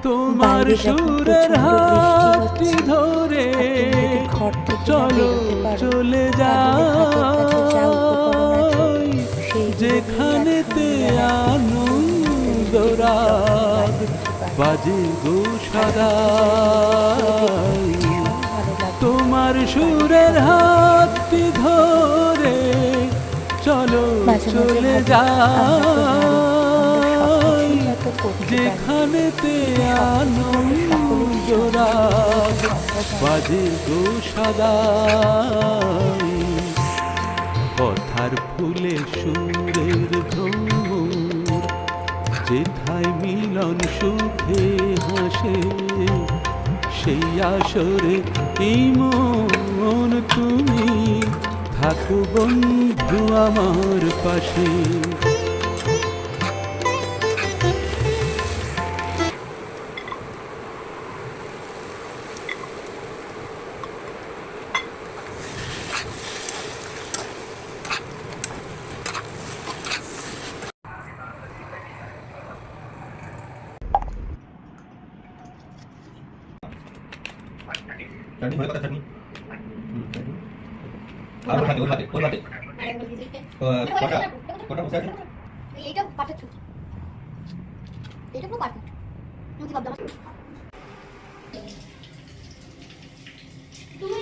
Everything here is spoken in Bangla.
তোমার সুরের হাতটি ধরে চলো চলে যাই যেখানেতে আনন্দ রাগ বাজে গো সদাই। তোমার সুরের হাতটি ধরে চলো চলে যাই যেখানেতে আনন্দ রাগ বাজে গো সদাই। কথার ফুলে সুরের ভ্রমর যেথায় মিলন সুখে হাসে সেই আসরে এই মন তুমি থাকো বন্ধু আমার পাশে। चटनी होने का चटनी আর ওর হাতে কটা কটা বসে আছে এইটা পারফেক্ট এটা পুরো পারফেক্ট তুমি কি ভাবছো তুমি